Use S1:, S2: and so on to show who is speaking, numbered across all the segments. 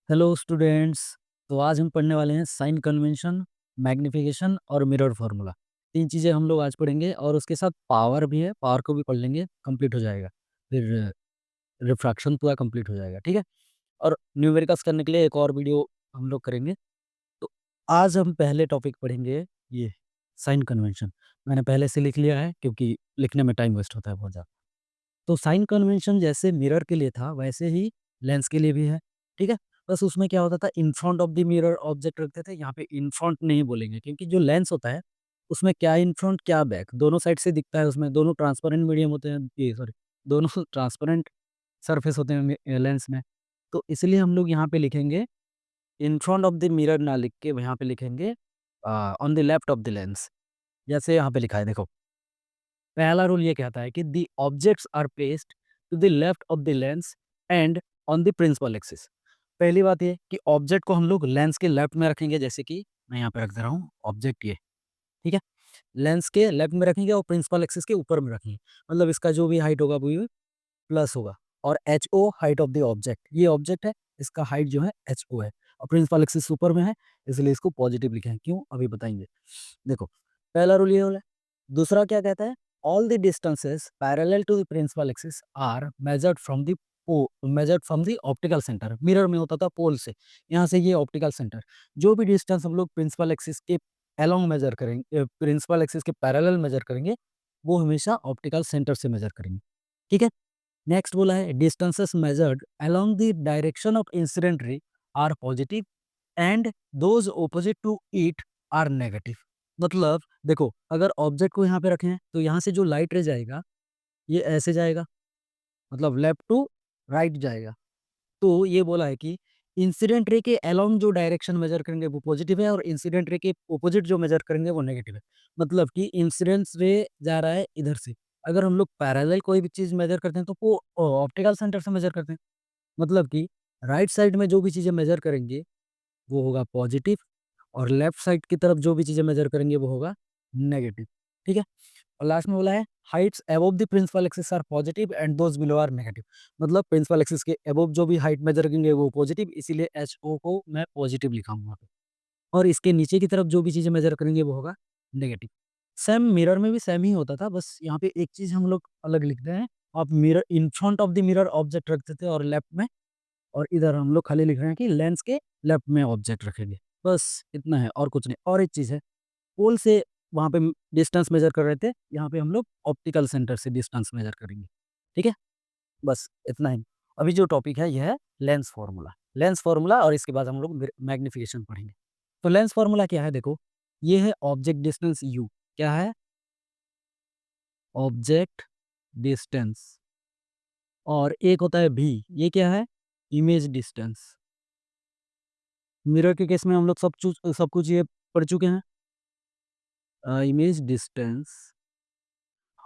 S1: Hello students. तो आज हम पढ़ने वाले हैं साइन कन्वेंशन, मैग्निफिकेशन और मिरर फार्मूला। तीन चीज़ें हम लोग आज पढ़ेंगे और उसके साथ पावर भी है, पावर को भी पढ़ लेंगे, कंप्लीट हो जाएगा। फिर रिफ्रैक्शन पूरा कंप्लीट हो जाएगा, ठीक है। और न्यूमेरिकल्स करने के लिए एक और वीडियो हम लोग करेंगे। तो आज हम पहले टॉपिक पढ़ेंगे, ये साइन कन्वेंशन। मैंने पहले से लिख लिया है क्योंकि लिखने में टाइम वेस्ट होता है बहुत ज़्यादा। तो साइन कन्वेंशन जैसे मिरर के लिए था वैसे ही लेंस के लिए भी है, ठीक है। बस उसमें क्या होता था, in front of the mirror object रखते थे। यहाँ पे इन फ्रंट नहीं बोलेंगे क्योंकि जो लेंस होता है उसमें क्या इन फ्रंट क्या बैक दोनों साइड से दिखता है। उसमें दोनों ट्रांसपेरेंट मीडियम होते हैं, ये सॉरी, दोनों ट्रांसपेरेंट सरफेस होते हैं लेंस में। तो इसलिए हम लोग यहाँ पे लिखेंगे in front of the mirror ना लिख के यहाँ पे लिखेंगे on the left of the lens. जैसे यहाँ पे लिखा है, देखो। पहला रूल ये कहता है कि the objects are placed to the left of the lens and on the principal axis. पहली बात ये कि ऑब्जेक्ट को हम लोग लेंस के लेफ्ट में रखेंगे, जैसे कि मैं यहाँ पे रख दे रहा हूँ ऑब्जेक्ट ये, ठीक है। लेंस के लेफ्ट में रखेंगे और प्रिंसिपल एक्सिस के ऊपर में रखेंगे। मतलब इसका जो भी हाइट होगा वो प्लस होगा। और H O height of the object, ये ऑब्जेक्ट है, इसका हाइट जो है एच ओ है और प्रिंसिपल एक्सिस ऊपर में है, इसलिए इसको पॉजिटिव लिखे हैं। क्यों, अभी बताएंगे। देखो, पहला रूल ये है। दूसरा क्या कहता है, all the distances parallel to the principal axis are measured from the optical centre. Mirror में होता था पोल से, यहाँ से ये ऑप्टिकल सेंटर। जो भी डिस्टेंस हम लोग प्रिंसिपल एक्सिस के अलोंग मेजर करेंगे, प्रिंसिपल एक्सिस के पैरेलल मेजर करेंगे, वो हमेशा ऑप्टिकल सेंटर से मेजर करेंगे, ठीक है। नेक्स्ट बोला है distances measured along the direction of incident ray are positive and those opposite to it are negative. मतलब देखो, अगर ऑब्जेक्ट को यहाँ पे रखें तो यहाँ से जो लाइट रे जाएगा ये ऐसे जाएगा, मतलब लेफ्ट टू राइट जाएगा। तो ये बोला है कि इंसिडेंट रे के अलोंग जो डायरेक्शन मेजर करेंगे वो पॉजिटिव है और इंसिडेंट रे के ऑपोजिट जो मेजर करेंगे वो नेगेटिव है। मतलब कि इंसिडेंस रे जा रहा है इधर से, अगर हम लोग पैरेलल कोई भी चीज मेजर करते हैं तो वो ऑप्टिकल सेंटर से मेजर करते हैं। मतलब कि राइट साइड में जो भी चीजें मेजर करेंगे वो होगा पॉजिटिव और लेफ्ट साइड की तरफ जो भी चीजें मेजर करेंगे वो होगा नेगेटिव, ठीक है। और लास्ट में बोला है heights above the principal axis are positive and those below are negative. मतलब प्रिंसिपल एक्सिस के अबव जो भी हाइट मेजर करेंगे वो पॉजिटिव, इसीलिए एच ओ को मैं पॉजिटिव लिखा हूँ वहाँ पे। और इसके नीचे की तरफ जो भी चीजें मेजर करेंगे वो होगा नेगेटिव। सेम मिरर में भी सेम ही होता था, बस यहाँ पे एक चीज हम लोग अलग लिखते हैं। आप mirror in front of the mirror object रखते थे और लेफ्ट में, और इधर हम लोग खाली लिख रहे हैं कि लेंस के लेफ्ट में ऑब्जेक्ट रखेंगे। बस इतना है और कुछ नहीं। और एक चीज है, पोल से वहाँ पे डिस्टेंस मेजर कर रहे थे, यहाँ पे हम लोग ऑप्टिकल सेंटर से डिस्टेंस मेजर करेंगे, ठीक है। बस इतना ही। अभी जो टॉपिक है यह है लेंस फार्मूला। लेंस फार्मूला और इसके बाद हम लोग मैग्निफिकेशन पढ़ेंगे। तो लेंस फार्मूला क्या है, देखो। ये है ऑब्जेक्ट डिस्टेंस यू। क्या है, ऑब्जेक्ट डिस्टेंस। और एक होता है भी, ये क्या है, इमेज डिस्टेंस। मिरर के केस में हम लोग सब कुछ ये पढ़ चुके हैं, इमेज डिस्टेंस।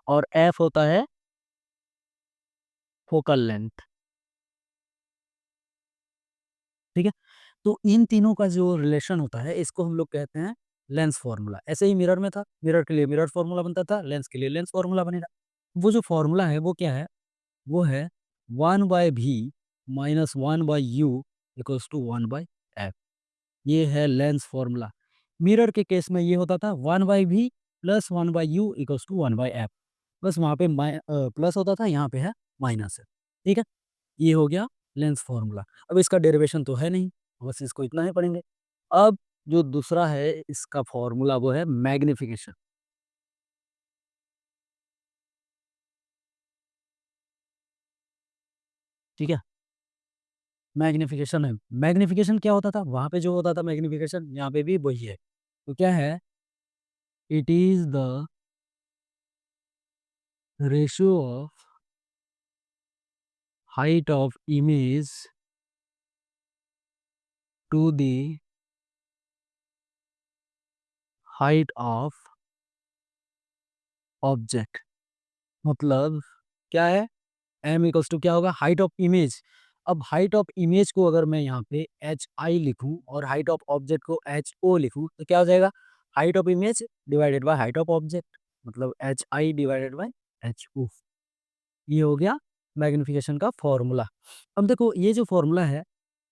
S1: और एफ होता है फोकल लेंथ, ठीक है। तो इन तीनों का जो रिलेशन होता है इसको हम लोग कहते हैं लेंस फार्मूला। ऐसे ही मिरर में था, मिरर के लिए मिरर फार्मूला बनता था, लेंस के लिए लेंस फार्मूला बनेगा। वो जो फार्मूला है वो क्या है, वो है 1/v minus 1/u equals to 1/f। ये है लेंस फार्मूला। मिरर के केस में ये होता था 1/v plus 1/u equals to 1/f। बस वहाँ पे प्लस होता था, यहाँ पे है माइनस है, ठीक है। ये हो गया लेंस फार्मूला। अब इसका डेरिवेशन तो है नहीं, बस इसको इतना ही पढ़ेंगे। अब जो दूसरा है इसका फार्मूला वो है मैग्निफिकेशन, ठीक है। मैग्निफिकेशन है, मैग्निफिकेशन क्या होता था वहां पे जो होता था मैग्निफिकेशन, यहाँ पे भी वही है। तो क्या है, it is the ratio of height of image to the height of object. मतलब क्या है, एम इक्वल्स टू क्या होगा, हाइट ऑफ इमेज। अब हाइट ऑफ इमेज को अगर मैं यहाँ पे एच आई लिखूँ और हाइट ऑफ ऑब्जेक्ट को एच ओ लिखूँ तो क्या हो जाएगा, height of image divided by height of object, मतलब h i divided by h o. ये हो गया मैग्निफिकेशन का फॉर्मूला। अब देखो ये जो फॉर्मूला है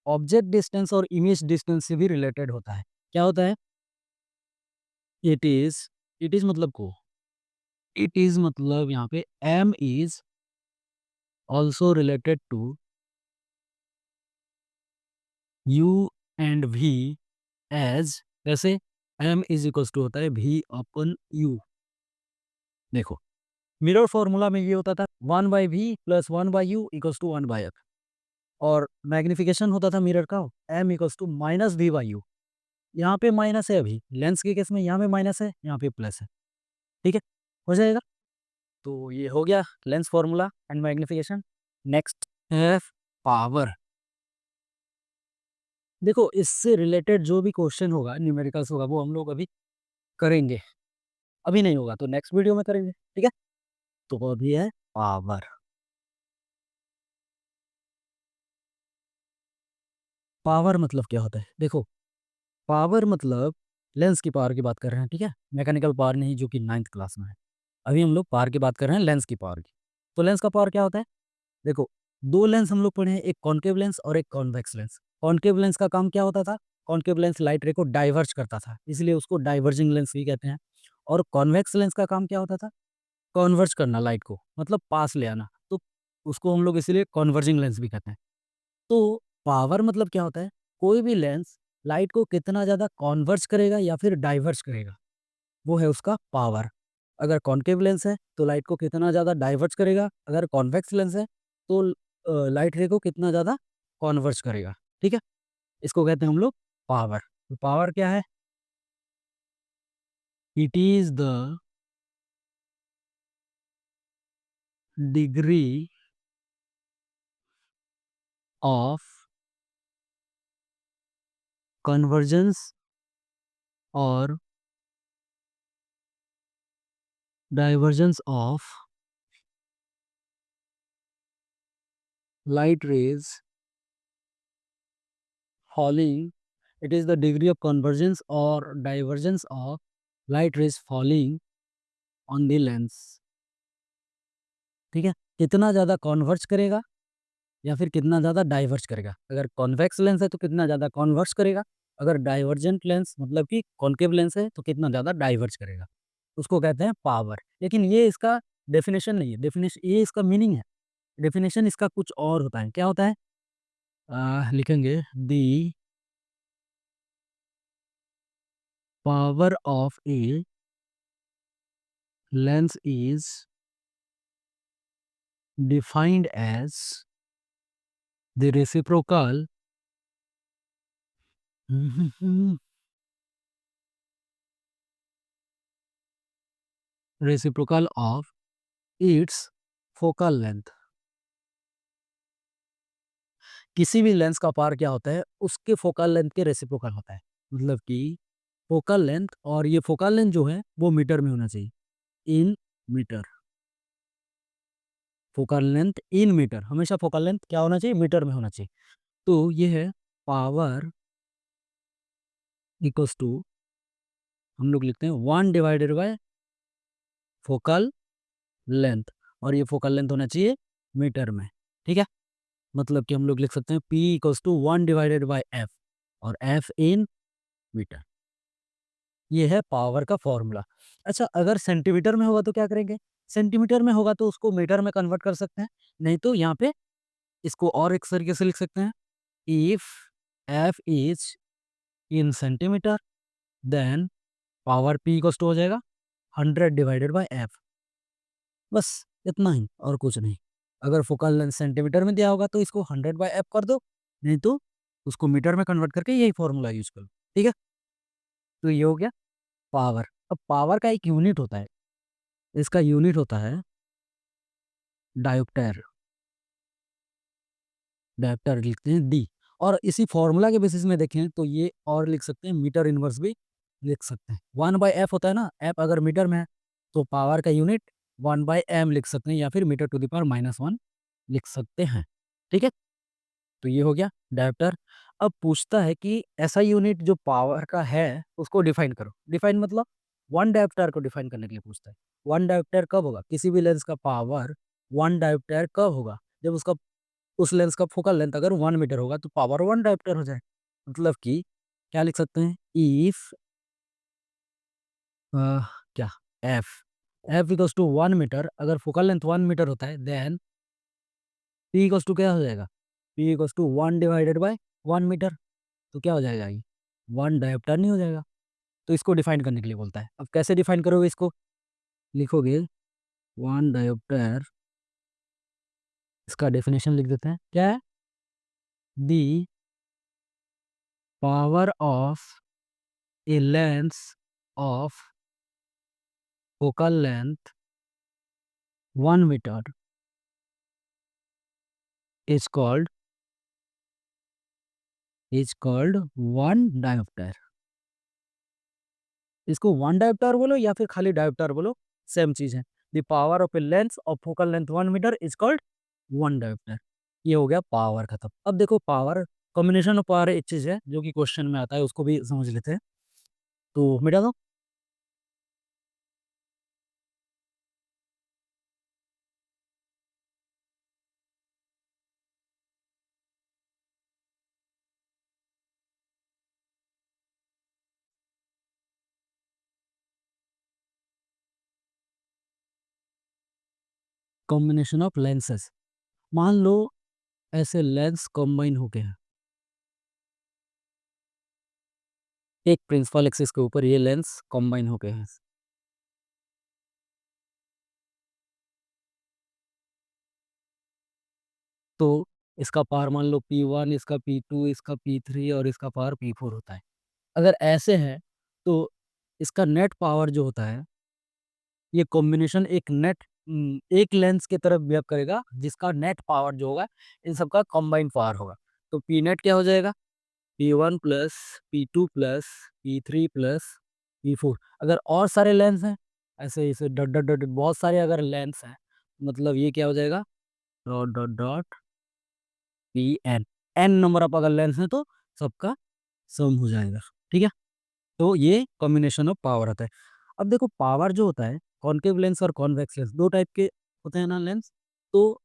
S1: ऑब्जेक्ट डिस्टेंस और इमेज डिस्टेंस से भी रिलेटेड होता है। क्या होता है? इट इज़ इट इज़ मतलब को इट इज़ मतलब यहाँ पे M is also related to U and V as कैसे? एम इज़ इक्वल्स टू होता है वी अपॉन यू। देखो, मिरर फॉर्मूला में ये होता था 1 by V plus 1 by U equals to 1 by F, और मैग्निफिकेशन होता था मिरर का M equals to minus V by U. यहाँ पे माइनस है अभी, लेंस के केस में यहाँ पे माइनस है, यहाँ पे प्लस है। ठीक है? हो जाएगा? तो ये हो गया lens formula and magnification. Next है पावर। देखो, इससे रिलेटेड जो भी क्वेश्चन होगा, न्यूमेरिकल्स होगा, वो हम लोग अभी करेंगे। अभी नहीं होगा तो नेक्स्ट वीडियो में करेंगे। ठीक है? तो वो अभी है पावर। पावर मतलब क्या होता है? देखो, पावर मतलब लेंस की पावर की बात कर रहे हैं। ठीक है? मैकेनिकल पावर नहीं, जो कि 9th क्लास में है। अभी हम लोग पावर की बात कर रहे हैं, लेंस की पावर की। तो लेंस का पावर क्या होता है? देखो, 2 लेंस हम लोग पढ़े हैं, एक कॉनकेव लेंस और एक कॉन्वेक्स लेंस। कॉनकेव लेंस का काम क्या होता था? कॉनकेव लेंस लाइट रे को डाइवर्ज करता था, इसलिए उसको डाइवर्जिंग लेंस भी कहते हैं। और कॉन्वेक्स लेंस का काम क्या होता था? कन्वर्ज करना लाइट को, मतलब पास ले आना। तो उसको हम लोग इसीलिए कन्वर्जिंग लेंस भी कहते हैं। तो पावर मतलब क्या होता है? कोई भी लेंस लाइट को कितना ज़्यादा कन्वर्ज करेगा या फिर डाइवर्ज करेगा, वो है उसका पावर। अगर कॉनकेव लेंस है तो लाइट को कितना ज़्यादा डाइवर्ज करेगा, अगर कॉन्वेक्स लेंस है तो लाइट रे को कितना ज़्यादा कॉन्वर्ज करेगा। ठीक है? इसको कहते हैं हम लोग पावर। तो पावर क्या है? It is the degree of convergence और divergence of light rays falling. It is the degree of convergence or divergence of light rays falling on the lens. ठीक है? कितना ज़्यादा कॉन्वर्ज करेगा या फिर कितना ज़्यादा डाइवर्ज करेगा। अगर कॉन्वेक्स लेंस है तो कितना ज़्यादा कॉन्वर्ज करेगा, अगर डाइवर्जेंट लेंस मतलब कि कॉनकेव लेंस है तो कितना ज़्यादा डाइवर्ज करेगा। उसको कहते हैं पावर। लेकिन ये इसका डेफिनेशन नहीं है, डेफिनेशन ये इसका मीनिंग है। डेफिनेशन इसका कुछ और होता है। क्या होता है? लिखेंगे दी power of A lens is defined as the reciprocal of its focal length। किसी भी लेंस का पावर क्या होता है? उसके फोकल लेंथ के रेसिप्रोकल होता है। मतलब कि फोकल लेंथ, और ये फोकल लेंथ जो है वो मीटर में होना चाहिए, in metre. Focal length in metre, हमेशा फोकल लेंथ क्या होना चाहिए? मीटर में होना चाहिए। तो ये है पावर इक्वल्स टू, हम लोग लिखते हैं 1 डिवाइडेड बाय फोकल लेंथ, और ये फोकल लेंथ होना चाहिए मीटर में। ठीक है? मतलब कि हम लोग लिख सकते हैं P equals to 1 divided by F, और एफ इन मीटर। ये है पावर का फॉर्मूला। अच्छा, अगर सेंटीमीटर में होगा तो क्या करेंगे? सेंटीमीटर में होगा तो उसको मीटर में कन्वर्ट कर सकते हैं, नहीं तो यहाँ पे इसको और एक तरीके से लिख सकते हैं। If F is in centimetre, then power P equals to हो जाएगा 100 डिवाइडेड बाय एफ। बस इतना ही, और कुछ नहीं। अगर फोकल लेंथ सेंटीमीटर में दिया होगा तो इसको 100 बाय एफ कर दो, नहीं तो उसको मीटर में कन्वर्ट करके यही फॉर्मूला यूज करो। ठीक है? तो ये हो गया पावर। अब पावर का एक यूनिट होता है, इसका यूनिट होता है डायोप्टर। डायोप्टर लिखते हैं डी। और इसी फॉर्मूला के बेसिस में देखें तो ये और लिख सकते हैं, मीटर इनवर्स भी लिख सकते हैं। 1 बाय एफ होता है ना, एफ अगर मीटर में है तो पावर का यूनिट 1 बाय एम लिख सकते हैं, या फिर मीटर टू द पावर -1 लिख सकते हैं। ठीक है? तो ये हो गया डायोप्टर। अब पूछता है कि ऐसा यूनिट जो पावर का है उसको डिफाइन करो। डिफाइन मतलब 1 डायोप्टर को डिफाइन करने के लिए पूछता है। 1 डायोप्टर कब होगा? किसी भी लेंस का पावर 1 डायोप्टर कब होगा? जब उसका उस लेंस का फोकल लेंथ अगर 1 मीटर होगा तो पावर 1 डायोप्टर हो जाए। मतलब कि क्या लिख सकते हैं, इफ क्या F F equals to 1 metre, अगर फोकल लेंथ 1 मीटर होता है देन पी इक्वल्स टू क्या हो जाएगा, P equals to 1 divided by 1 metre. तो क्या हो जाएगा ये, 1 डायोप्टर नहीं हो जाएगा। तो इसको डिफाइन करने के लिए बोलता है। अब कैसे डिफाइन करोगे इसको, लिखोगे 1 डायोप्टर, इसका डेफिनेशन लिख देते हैं, क्या है, the power of a lens of focal length 1 metre is called 1 dioptre. इसको 1 डायोप्टर बोलो या फिर खाली डायोप्टर बोलो, सेम चीज है। The power of a lens of focal length 1 metre is called 1 dioptre. ये हो गया पावर खत्म। अब देखो पावर, कॉम्बिनेशन ऑफ पावर एक चीज है जो कि क्वेश्चन में आता है, उसको भी समझ लेते हैं। तो मिटा दो। कॉम्बिनेशन ऑफ लेंसेस, मान लो ऐसे लेंस कंबाइन हो गए हैं, एक प्रिंसिपल एक्सिस के ऊपर ये लेंस कंबाइन हो गए हैं। तो इसका पावर मान लो P1, इसका P2, इसका P3 और इसका पावर P4 होता है। अगर ऐसे है तो इसका नेट पावर जो होता है, ये कॉम्बिनेशन एक लेंस की तरफ बिहेव करेगा जिसका नेट पावर जो होगा इन सबका कंबाइन पावर होगा। तो पी नेट क्या हो जाएगा, P1 plus P2 plus P3 plus P4। अगर और सारे लेंस हैं, ऐसे ऐसे डॉट डॉट डॉट बहुत सारे अगर लेंस हैं, मतलब ये क्या हो जाएगा, dot dot dot Pn, N number of अगर लेंस है तो सबका सम हो जाएगा। ठीक है, तो ये कॉम्बिनेशन ऑफ पावर आता है। अब देखो पावर जो होता है, कॉनकेव लेंस और कॉन्वेक्स लेंस दो टाइप के होते हैं ना लेंस। तो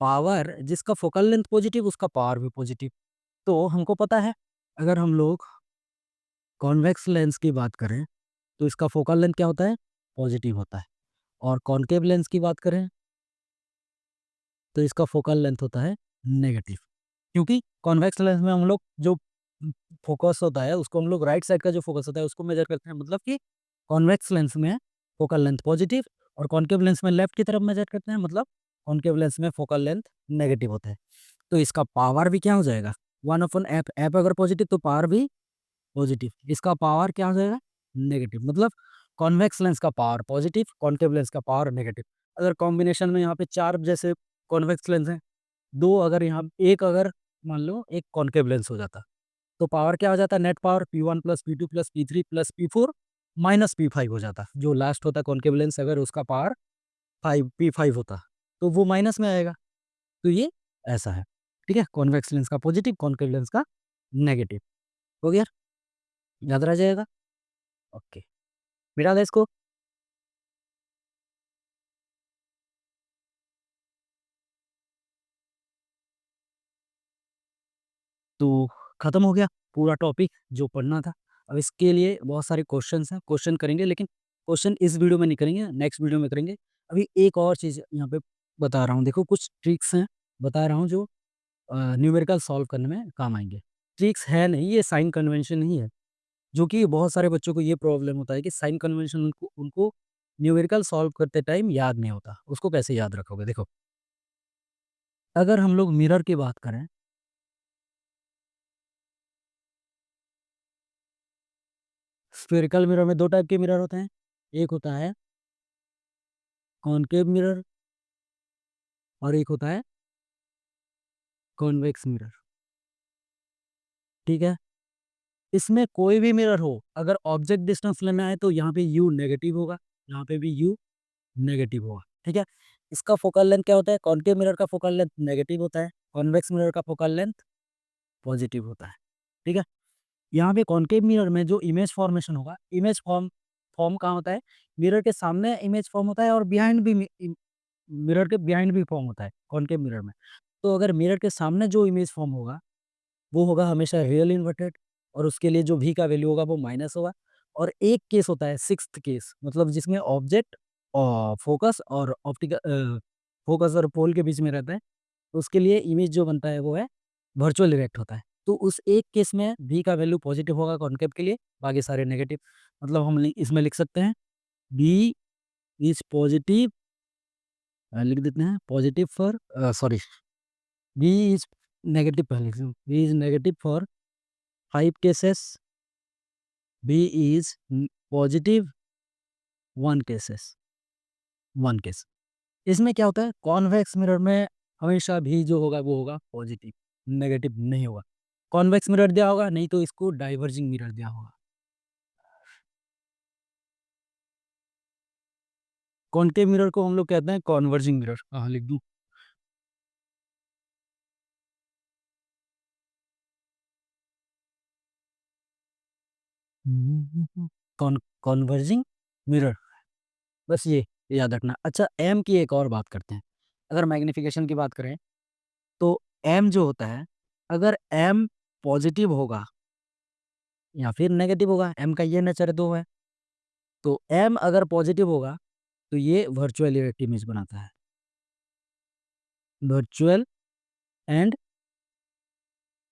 S1: पावर जिसका फोकल लेंथ पॉजिटिव उसका पावर भी पॉजिटिव। तो हमको पता है, अगर हम लोग कॉन्वेक्स लेंस की बात करें तो इसका फोकल लेंथ क्या होता है, पॉजिटिव होता है। और कॉनकेव लेंस की बात करें तो इसका फोकल लेंथ होता है नेगेटिव। क्योंकि कॉन्वेक्स लेंस में हम लोग जो फोकस होता है उसको हम लोग राइट साइड का जो फोकस होता है उसको मेजर करते हैं, मतलब कि कॉन्वेक्स लेंस में फोकल लेंथ पॉजिटिव और कॉनकेव लेंस में लेफ्ट की तरफ मेजर करते हैं, मतलब कॉनकेव लेंस में फोकल लेंथ नेगेटिव होता है। तो इसका पावर भी क्या हो जाएगा, 1/f, एफ अगर पॉजिटिव तो पावर भी पॉजिटिव, इसका पावर क्या हो जाएगा, नेगेटिव। मतलब कॉन्वेक्स लेंस का पावर पॉजिटिव, कॉनकेव लेंस का पावर नेगेटिव। अगर कॉम्बिनेशन में यहाँ पे चार जैसे कॉन्वेक्स लेंस हैं, दो अगर यहाँ एक अगर मान लो एक कॉनकेव लेंस हो जाता तो पावर क्या हो जाता, net power P1 plus P2 plus P3 plus P4 minus P5 हो जाता। जो लास्ट होता कॉनकेव लेंस अगर उसका पावर 5 P5 होता तो वो माइनस में आएगा। तो ये ऐसा है। ठीक है, कॉन्वेक्स लेंस का पॉजिटिव, कॉनकेव लेंस का नेगेटिव। हो गया, याद रह जाएगा। ओके, मिटा दे इसको। तो खत्म हो गया पूरा टॉपिक जो पढ़ना था। अब इसके लिए बहुत सारे क्वेश्चंस हैं, क्वेश्चन करेंगे, लेकिन क्वेश्चन इस वीडियो में नहीं करेंगे, नेक्स्ट वीडियो में करेंगे। अभी एक और चीज़ यहाँ पे बता रहा हूँ, देखो कुछ ट्रिक्स हैं बता रहा हूँ जो न्यूमेरिकल सॉल्व करने में काम आएंगे। ट्रिक्स है नहीं, ये साइन कन्वेंशन ही है। जो कि बहुत सारे बच्चों को ये प्रॉब्लम होता है कि साइन कन्वेंशन उनको उनको न्यूमेरिकल सॉल्व करते टाइम याद नहीं होता। उसको कैसे याद रखोगे, देखो अगर हम लोग मिरर की बात करें, स्फेरिकल मिरर में दो टाइप के मिरर होते हैं। एक होता है कॉनकेव मिरर और एक होता है कॉन्वेक्स मिरर। ठीक है, इसमें कोई भी मिरर हो, अगर ऑब्जेक्ट डिस्टेंस लेना है तो यहाँ पे यू नेगेटिव होगा, यहाँ पे भी यू नेगेटिव होगा। ठीक है, इसका फोकल लेंथ क्या होता है, कॉनकेव मिरर का फोकल लेंथ नेगेटिव होता है, कॉन्वेक्स मिरर का फोकल लेंथ पॉजिटिव होता है। ठीक है, यहाँ पे कॉनकेव मिरर में जो इमेज फॉर्मेशन होगा, इमेज फॉर्म फॉर्म कहाँ होता है, मिरर के सामने इमेज फॉर्म होता है और बिहाइंड भी मिरर के बिहाइंड भी फॉर्म होता है कॉनकेव मिरर में। तो अगर मिरर के सामने जो इमेज फॉर्म होगा, वो होगा हमेशा रियल इन्वर्टेड, और उसके लिए जो वी का वैल्यू होगा वो माइनस होगा। और एक केस होता है सिक्स्थ केस, मतलब जिसमें ऑब्जेक्ट और फोकस और पोल के बीच में रहता है, तो उसके लिए इमेज जो बनता है वो है वर्चुअल इरेक्ट होता है। तो उस एक केस में वी का वैल्यू पॉजिटिव होगा कॉनकेव के लिए, बाकी सारे नेगेटिव। मतलब हम इसमें लिख सकते हैं वी इज पॉजिटिव, लिख देते हैं positive for, sorry, v is negative, पहले v is negative for 5 cases, b is positive 1 cases, 1 case. इसमें क्या होता है, कॉन्वेक्स मिरर में हमेशा भी जो होगा वो होगा पॉजिटिव, नेगेटिव नहीं होगा। कॉन्वेक्स मिरर दिया होगा, नहीं तो इसको डाइवर्जिंग मिरर दिया होगा। कॉन्केव मिरर को हम लोग कहते हैं कॉन्वर्जिंग मिरर। हाँ, लिख दूं। कॉन्वर्जिंग मिरर, बस ये याद रखना। अच्छा, एम की एक और बात करते हैं। अगर मैग्निफिकेशन की बात करें तो एम जो होता है, अगर एम पॉजिटिव होगा या फिर नेगेटिव होगा, एम का ये नेचर दो है। तो एम अगर पॉजिटिव होगा तो ये वर्चुअल इरेक्ट इमेज बनाता है, वर्चुअल एंड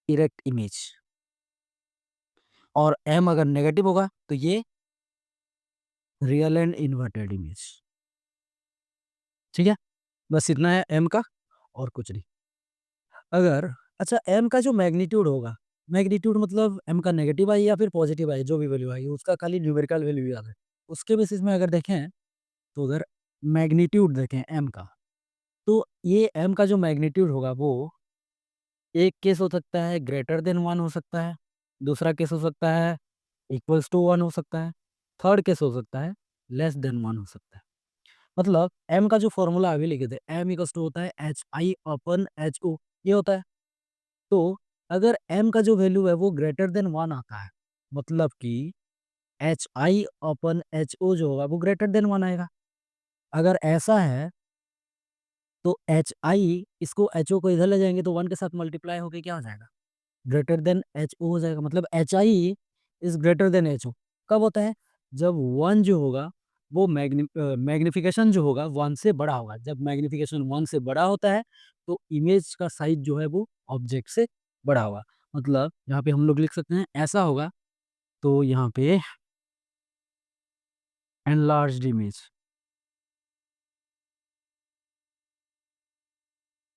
S1: इरेक्ट इमेज। और एम अगर नेगेटिव होगा तो ये रियल एंड इन्वर्टेड इमेज। ठीक है, बस इतना है एम का, और कुछ नहीं। अगर, अच्छा, एम का जो मैग्नीट्यूड होगा, मैग्नीट्यूड मतलब एम का नेगेटिव आई या फिर पॉजिटिव आई, जो भी वैल्यू आई उसका खाली न्यूमेरिकल वैल्यू याद है। उसके बेसिस में अगर देखें, तो अगर मैग्नीट्यूड देखें एम का, तो ये एम का जो मैग्नीट्यूड होगा वो एक केस हो सकता है ग्रेटर देन 1 हो सकता है, दूसरा केस हो सकता है इक्वल्स टू 1 हो सकता है, थर्ड केस हो सकता है लेस देन 1 हो सकता है। मतलब एम का जो फॉर्मूला अभी लिखे थे, एम इक्वल्स टू होता है HI/HO, ये होता है। तो अगर m का जो वैल्यू है वो ग्रेटर देन 1 आता है, मतलब कि HI/HO जो होगा वो ग्रेटर देन 1 आएगा। अगर ऐसा है तो HI, इसको HO को इधर ले जाएंगे तो 1 के साथ मल्टीप्लाई होके क्या हो जाएगा, ग्रेटर देन HO हो जाएगा। मतलब HI is greater than HO कब होता है, जब 1 जो होगा वो मैग्निफिकेशन जो होगा 1 से बड़ा होगा। जब मैग्निफिकेशन 1 से बड़ा होता है तो इमेज का साइज जो है वो ऑब्जेक्ट से बड़ा होगा। मतलब यहाँ पे हम लोग लिख सकते हैं ऐसा होगा, तो यहाँ पे एनलार्ज्ड इमेज।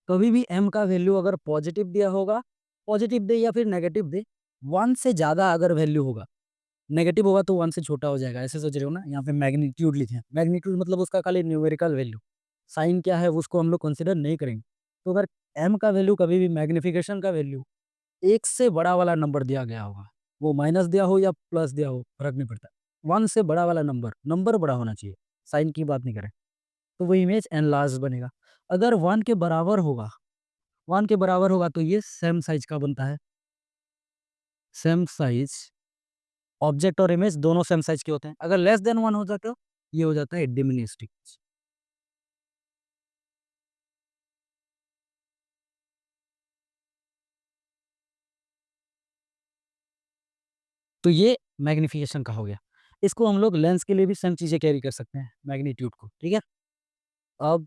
S1: कभी भी m का वैल्यू अगर पॉजिटिव दिया होगा, पॉजिटिव दे या फिर नेगेटिव दे, 1 से ज़्यादा अगर वैल्यू होगा, नेगेटिव होगा तो 1 से छोटा हो जाएगा, ऐसे सोच रहे हो ना। यहाँ पे मैग्नीट्यूड लिखे हैं, मैग्नीट्यूड मतलब उसका खाली न्यूमेरिकल वैल्यू, साइन क्या है उसको हम लोग कंसिडर नहीं करेंगे। तो अगर m का वैल्यू कभी भी मैग्निफिकेशन का वैल्यू 1 से बड़ा वाला नंबर दिया गया होगा, वो माइनस दिया हो या प्लस दिया हो फर्क नहीं पड़ता, 1 से बड़ा वाला नंबर, नंबर बड़ा होना चाहिए, साइन की बात नहीं करें, तो वो इमेज एनलार्ज बनेगा। अगर 1 के बराबर होगा, 1 के बराबर होगा तो ये सेम साइज का बनता है, सेम साइज, ऑब्जेक्ट और इमेज दोनों सेम साइज के होते हैं। अगर लेस देन 1 हो जाता तो ये हो जाता है डिमिनिस्टिक। तो ये मैग्निफिकेशन का हो गया। इसको हम लोग लेंस के लिए भी सेम चीजें कैरी कर सकते हैं, मैग्नीट्यूड को, ठीक है। अब,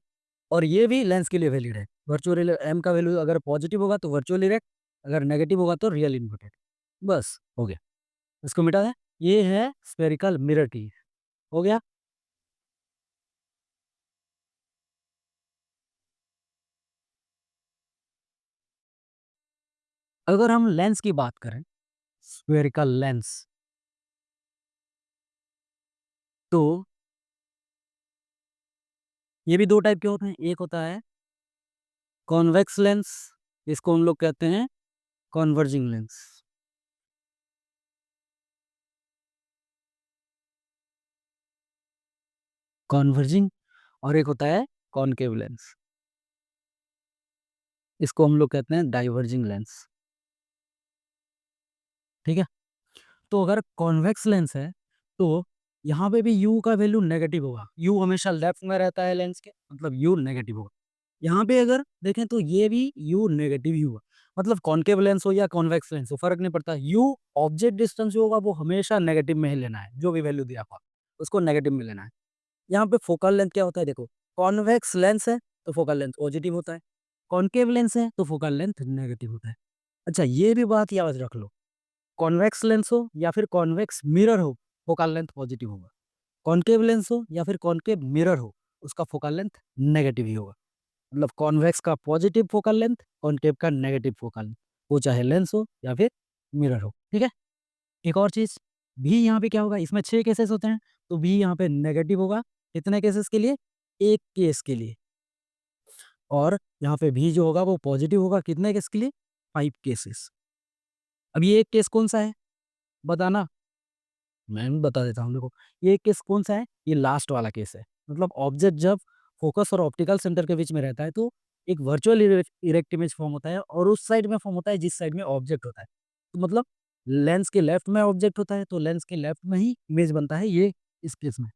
S1: और ये भी लेंस के लिए वैलिड है। वर्चुअल एम का वैल्यू अगर पॉजिटिव होगा तो वर्चुअल इरेक्ट, अगर नेगेटिव होगा तो रियल इन्वर्टेड। बस हो गया, इसको मिटा दें। ये है स्फेरिकल मिरर की, हो गया। अगर हम लेंस की बात करें, स्फेरिकल लेंस, तो ये भी दो टाइप के होते हैं। एक होता है कॉन्वेक्स लेंस, इसको हम लोग कहते हैं कॉन्वर्जिंग लेंस, कॉन्वर्जिंग। और एक होता है कॉनकेव लेंस, इसको हम लोग कहते हैं डाइवर्जिंग लेंस, ठीक है। तो अगर कॉन्वेक्स लेंस है तो यहाँ पे भी u का वैल्यू नेगेटिव होगा। u हमेशा लेफ्ट में रहता है लेंस के, मतलब u नेगेटिव होगा। यहाँ पे अगर देखें तो ये भी यू नेगेटिव ही हुआ। मतलब कॉनकेव लेंस हो या कॉन्वेक्स लेंस हो, फ़र्क नहीं पड़ता। यू ऑब्जेक्ट डिस्टेंस जो होगा वो हमेशा नेगेटिव में ही लेना है, जो भी वैल्यू दिया हुआ, उसको नेगेटिव में लेना है। यहाँ पे फोकल लेंथ क्या होता है देखो, कॉन्वेक्स लेंस है तो फोकल लेंथ पॉजिटिव होता है, कॉनकेव लेंस है तो फोकल लेंथ नेगेटिव होता है। अच्छा ये भी बात याद रख लो, कॉन्वेक्स लेंस हो या फिर कॉन्वेक्स मिरर हो, फोकल लेंथ पॉजिटिव होगा। कॉनकेव लेंस हो या फिर कॉनकेव मिरर हो, उसका फोकल लेंथ नेगेटिव ही होगा। मतलब कॉन्वेक्स का पॉजिटिव फोकल लेंथ, कॉनकेव का नेगेटिव फोकल लेंथ, वो चाहे लेंस हो या फिर मिरर हो, ठीक है? एक और चीज़, भी यहाँ पे क्या होगा, इसमें 6 केसेस होते हैं, तो भी यहाँ पे नेगेटिव होगा, कितने केसेस के लिए? 1 केस के लिए। और यहाँ पे भी जो होगा वो पॉजिटिव होगा, कितने केस के लिए? 5 केसेस। अब ये 1 केस कौन-सा है? बताना। मैं भी बता देता हूँ देखो, ये केस कौन-सा है? ये लास्ट वाला केस है। मतलब ऑब्जेक्ट जब फ़ोकस और ऑप्टिकल सेंटर के बीच में रहता है तो एक वर्चुअल इरेक्ट इमेज फ़ॉर्म होता है और उस साइड में फ़ॉर्म होता है जिस साइड में ऑब्जेक्ट होता है। तो मतलब लेंस के लेफ्ट में ऑब्जेक्ट होता है तो लेंस के लेफ्ट में ही इमेज बनता है ये इस केस में,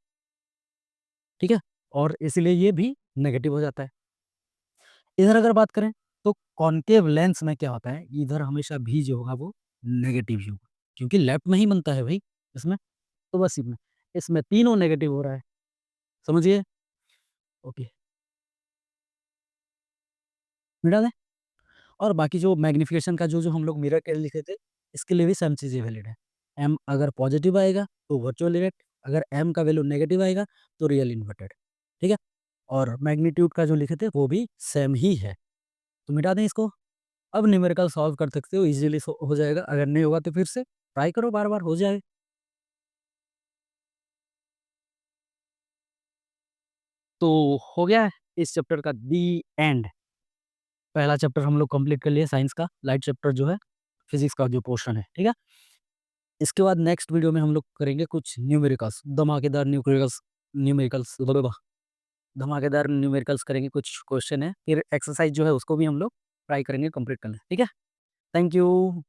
S1: ठीक है? और इसीलिए ये भी नेगेटिव हो जाता है। इधर अगर बात करें तो कॉनकेव लेंस में क्या होता है, इधर हमेशा भी जो होगा वो नेगेटिव ही होगा क्योंकि लेफ्ट में ही बनता है भई इसमें, तो बस इसमें तीनों नेगेटिव हो रहा है। समझिए? ओके, मिटा दें? और बाकी जो मैग्निफिकेशन का जो हम लोग मिरर के लिए लिखे थे, इसके लिए भी सेम चीज़ें वैलिड है। एम अगर पॉजिटिव आएगा तो वर्चुअल इरेक्ट, अगर एम का वैल्यू नेगेटिव आएगा तो रियल इन्वर्टेड, ठीक है? और मैग्नीट्यूड का जो लिखे थे वो भी सेम ही है। तो मिटा दें इसको? अब न्यूमेरिकल सॉल्व कर सकते हो, ईज़िली हो जाएगा, अगर नहीं होगा तो फिर से ट्राई करो बार-बार, हो जाए। तो हो गया है इस चैप्टर का दी एंड। पहला चैप्टर हम लोग कंप्लीट कर लिए साइंस का, लाइट चैप्टर जो है, फिज़िक्स का जो पोर्शन है, ठीक है? इसके बाद नेक्स्ट वीडियो में हम लोग करेंगे कुछ न्यूमेरिकल्स, धमाकेदार न्यूमेरिकल्स न्यूमेरिकल्स धमाकेदार न्यूमेरिकल्स करेंगे, कुछ क्वेश्चन है, फिर एक्सरसाइज़ जो है उसको भी हम लोग ट्राई करेंगे कंप्लीट करना, ठीक है? Thank you.